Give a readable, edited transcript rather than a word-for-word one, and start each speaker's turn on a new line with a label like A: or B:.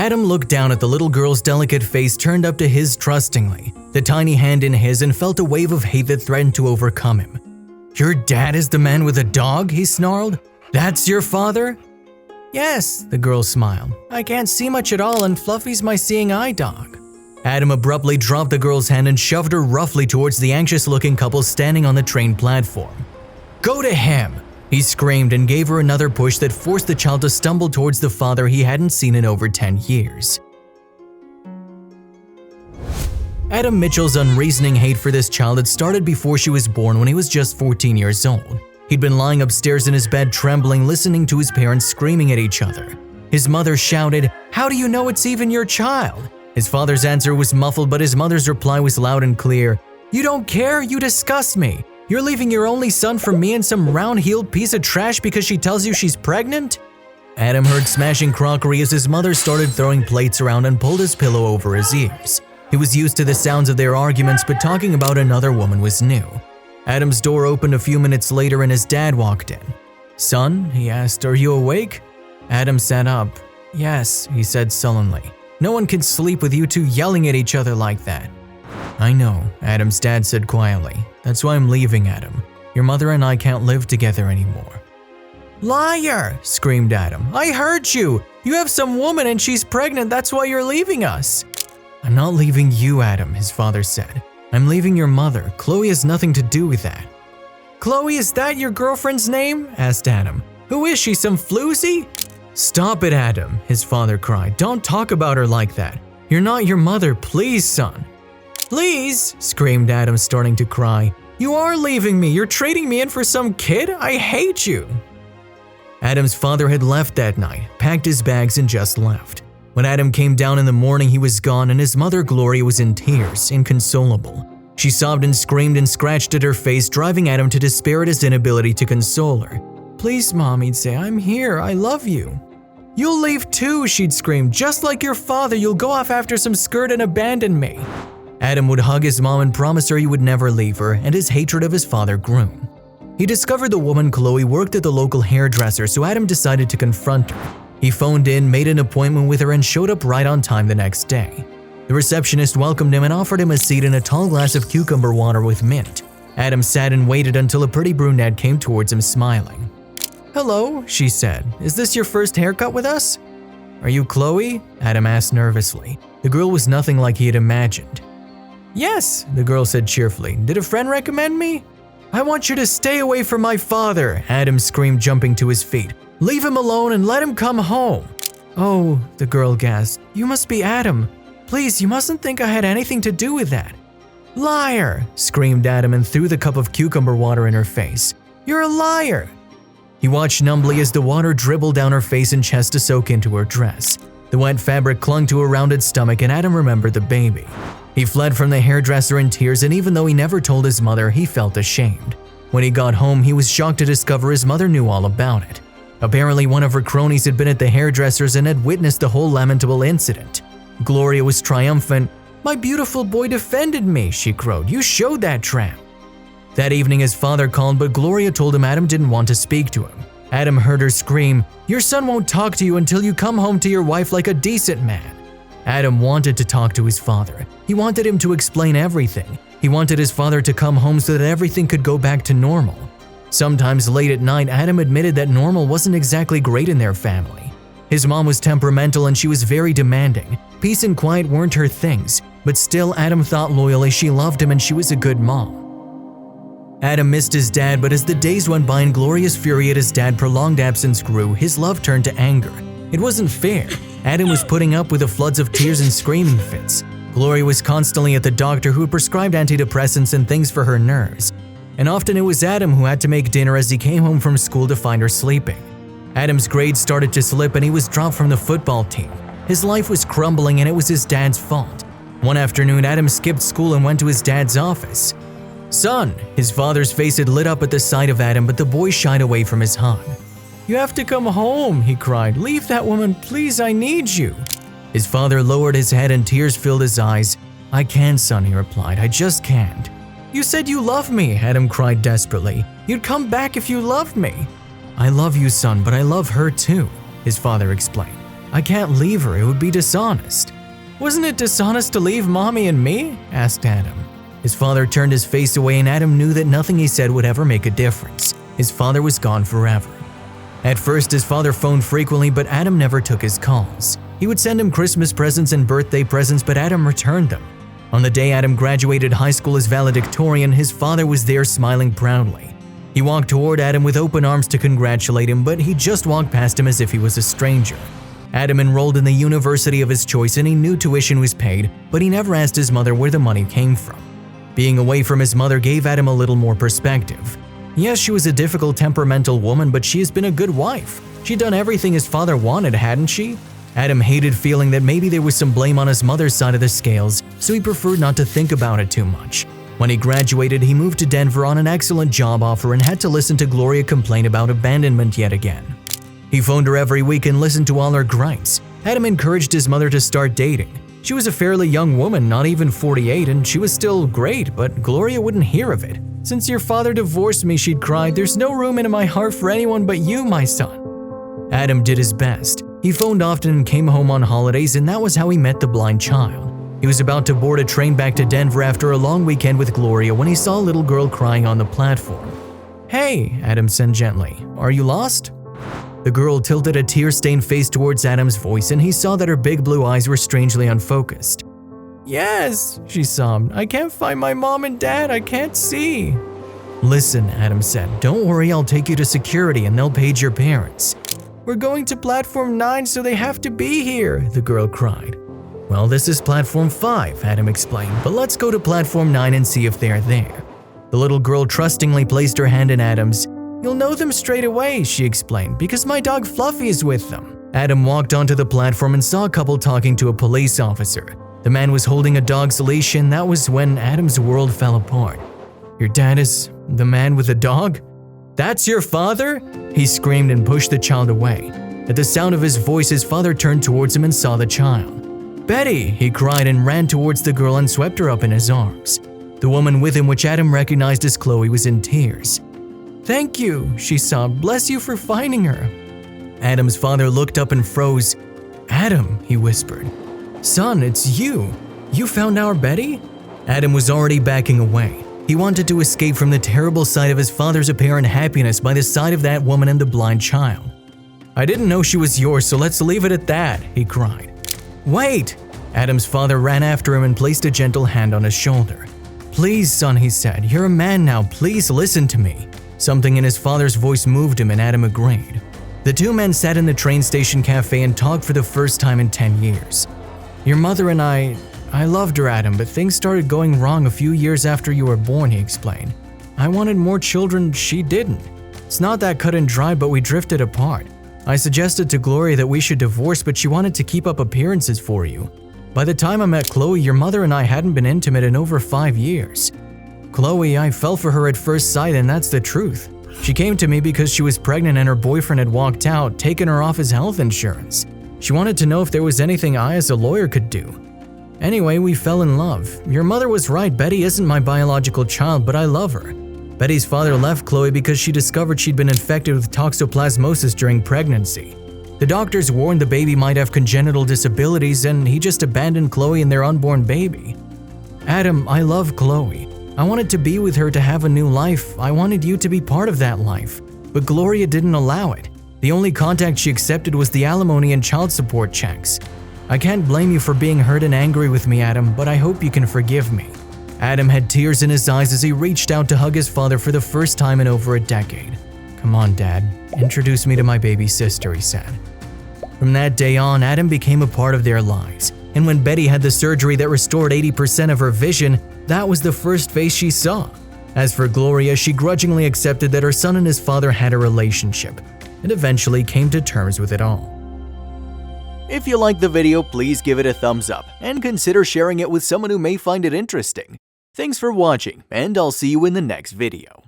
A: Adam looked down at the little girl's delicate face turned up to his trustingly, the tiny hand in his, and felt a wave of hate that threatened to overcome him. "Your dad is the man with the dog?" he snarled. "That's your father?" "Yes," the girl smiled. "I can't see much at all and Fluffy's my seeing eye dog." Adam abruptly dropped the girl's hand and shoved her roughly towards the anxious-looking couple standing on the train platform. "Go to him!" he screamed and gave her another push that forced the child to stumble towards the father he hadn't seen in over 10 years. Adam Mitchell's unreasoning hate for this child had started before she was born when he was just 14 years old. He'd been lying upstairs in his bed trembling, listening to his parents screaming at each other. His mother shouted, "How do you know it's even your child?" His father's answer was muffled, but his mother's reply was loud and clear. "You don't care? You disgust me. You're leaving your only son for me and some round-heeled piece of trash because she tells you she's pregnant?" Adam heard smashing crockery as his mother started throwing plates around and pulled his pillow over his ears. He was used to the sounds of their arguments, but talking about another woman was new. Adam's door opened a few minutes later and his dad walked in. "Son," he asked, "are you awake?" Adam sat up. "Yes," he said sullenly. "No one can sleep with you two yelling at each other like that." "I know," Adam's dad said quietly. "That's why I'm leaving, Adam. Your mother and I can't live together anymore." "Liar!" screamed Adam. "I heard you! You have some woman and she's pregnant, that's why you're leaving us." "I'm not leaving you, Adam," his father said. "I'm leaving your mother. Chloe has nothing to do with that." "Chloe, is that your girlfriend's name?" asked Adam. "Who is she, some floozy?" "Stop it, Adam," his father cried. "Don't talk about her like that. You're not your mother, please, son." "Please?" screamed Adam, starting to cry. "You are leaving me. You're trading me in for some kid? I hate you." Adam's father had left that night, packed his bags and just left. When Adam came down in the morning, he was gone and his mother, Gloria, was in tears, inconsolable. She sobbed and screamed and scratched at her face, driving Adam to despair at his inability to console her. "Please, Mom," he'd say, "I'm here. I love you." "You'll leave too," she'd scream. "Just like your father, you'll go off after some skirt and abandon me." Adam would hug his mom and promise her he would never leave her, and his hatred of his father grew. He discovered the woman Chloe worked at the local hairdresser, so Adam decided to confront her. He phoned in, made an appointment with her, and showed up right on time the next day. The receptionist welcomed him and offered him a seat in a tall glass of cucumber water with mint. Adam sat and waited until a pretty brunette came towards him smiling. "Hello," she said. "Is this your first haircut with us?" "Are you Chloe?" Adam asked nervously. The girl was nothing like he had imagined. "Yes," the girl said cheerfully. "Did a friend recommend me?" "I want you to stay away from my father," Adam screamed, jumping to his feet. "Leave him alone and let him come home." "Oh," the girl gasped. "You must be Adam. Please, you mustn't think I had anything to do with that." "Liar!" screamed Adam and threw the cup of cucumber water in her face. "You're a liar!" He watched numbly as the water dribbled down her face and chest to soak into her dress. The wet fabric clung to her rounded stomach and Adam remembered the baby. He fled from the hairdresser in tears, and even though he never told his mother, he felt ashamed. When he got home, he was shocked to discover his mother knew all about it. Apparently, one of her cronies had been at the hairdresser's and had witnessed the whole lamentable incident. Gloria was triumphant. "My beautiful boy defended me," she crowed. "You showed that tramp." That evening, his father called, but Gloria told him Adam didn't want to speak to him. Adam heard her scream, "Your son won't talk to you until you come home to your wife like a decent man." Adam wanted to talk to his father. He wanted him to explain everything. He wanted his father to come home so that everything could go back to normal. Sometimes late at night, Adam admitted that normal wasn't exactly great in their family. His mom was temperamental and she was very demanding. Peace and quiet weren't her things, but still Adam thought loyally she loved him and she was a good mom. Adam missed his dad, but as the days went by and Gloria's fury at his dad's prolonged absence grew, his love turned to anger. It wasn't fair. Adam was putting up with the floods of tears and screaming fits. Gloria was constantly at the doctor who prescribed antidepressants and things for her nerves. And often it was Adam who had to make dinner as he came home from school to find her sleeping. Adam's grades started to slip and he was dropped from the football team. His life was crumbling and it was his dad's fault. One afternoon, Adam skipped school and went to his dad's office. "Son," his father's face had lit up at the sight of Adam, but the boy shied away from his hug. "You have to come home," he cried. "Leave that woman, please, I need you." His father lowered his head and tears filled his eyes. "I can't, son," he replied. "I just can't." "You said you love me," Adam cried desperately. "You'd come back if you loved me." "I love you, son, but I love her too," his father explained. I can't leave her, it would be dishonest." "Wasn't it dishonest to leave Mommy and me?" asked Adam. His father turned his face away and Adam knew that nothing he said would ever make a difference. His father was gone forever. At first, his father phoned frequently, but Adam never took his calls. He would send him Christmas presents and birthday presents, but Adam returned them. On the day Adam graduated high school as valedictorian, his father was there smiling proudly. He walked toward Adam with open arms to congratulate him, but he just walked past him as if he was a stranger. Adam enrolled in the university of his choice and he knew tuition was paid, but he never asked his mother where the money came from. Being away from his mother gave Adam a little more perspective. Yes, she was a difficult, temperamental woman, but she has been a good wife. She'd done everything his father wanted, hadn't she? Adam hated feeling that maybe there was some blame on his mother's side of the scales, so he preferred not to think about it too much. When he graduated, he moved to Denver on an excellent job offer and had to listen to Gloria complain about abandonment yet again. He phoned her every week and listened to all her gripes. Adam encouraged his mother to start dating. She was a fairly young woman, not even 48, and she was still great, but Gloria wouldn't hear of it. "Since your father divorced me," she'd cried, "there's no room in my heart for anyone but you, my son." Adam did his best. He phoned often and came home on holidays, and that was how he met the blind child. He was about to board a train back to Denver after a long weekend with Gloria when he saw a little girl crying on the platform. "Hey," Adam said gently, "are you lost?" The girl tilted a tear-stained face towards Adam's voice and he saw that her big blue eyes were strangely unfocused. "Yes," she sobbed, "I can't find my mom and dad, I can't see." "Listen," Adam said, "don't worry, I'll take you to security and they'll page your parents." "We're going to platform 9, so they have to be here," the girl cried. "Well, this is platform 5, Adam explained, "but let's go to platform 9 and see if they're there." The little girl trustingly placed her hand in Adam's. "You'll know them straight away," she explained, "because my dog Fluffy is with them." Adam walked onto the platform and saw a couple talking to a police officer. The man was holding a dog's leash, and that was when Adam's world fell apart. "Your dad is the man with the dog? That's your father?" He screamed and pushed the child away. At the sound of his voice, his father turned towards him and saw the child. "Betty!" he cried and ran towards the girl and swept her up in his arms. The woman with him, which Adam recognized as Chloe, was in tears. "Thank you," she sobbed. "Bless you for finding her." Adam's father looked up and froze. "Adam," he whispered. "Son, it's you. You found our Betty?" Adam was already backing away. He wanted to escape from the terrible sight of his father's apparent happiness by the side of that woman and the blind child. "I didn't know she was yours, so let's leave it at that," he cried. "Wait!" Adam's father ran after him and placed a gentle hand on his shoulder. "Please, son," he said. "You're a man now. Please listen to me." Something in his father's voice moved him and Adam agreed. The two men sat in the train station cafe and talked for the first time in 10 years. "Your mother and I loved her, Adam, but things started going wrong a few years after you were born," he explained. "I wanted more children, she didn't. It's not that cut and dry, but we drifted apart. I suggested to Gloria that we should divorce, but she wanted to keep up appearances for you. By the time I met Chloe, your mother and I hadn't been intimate in over 5 years. Chloe, I fell for her at first sight, and that's the truth. She came to me because she was pregnant and her boyfriend had walked out, taken her off his health insurance. She wanted to know if there was anything I as a lawyer could do. Anyway, we fell in love. Your mother was right, Betty isn't my biological child, but I love her. Betty's father left Chloe because she discovered she'd been infected with toxoplasmosis during pregnancy. The doctors warned the baby might have congenital disabilities, and he just abandoned Chloe and their unborn baby. Adam, I love Chloe. I wanted to be with her to have a new life. I wanted you to be part of that life. But Gloria didn't allow it. The only contact she accepted was the alimony and child support checks. I can't blame you for being hurt and angry with me, Adam, but I hope you can forgive me." Adam had tears in his eyes as he reached out to hug his father for the first time in over a decade. "Come on, Dad. Introduce me to my baby sister," he said. From that day on, Adam became a part of their lives. And when Betty had the surgery that restored 80% of her vision, that was the first face she saw. As for Gloria, she grudgingly accepted that her son and his father had a relationship, and eventually came to terms with it all.
B: If you liked the video, please give it a thumbs up and consider sharing it with someone who may find it interesting. Thanks for watching, and I'll see you in the next video.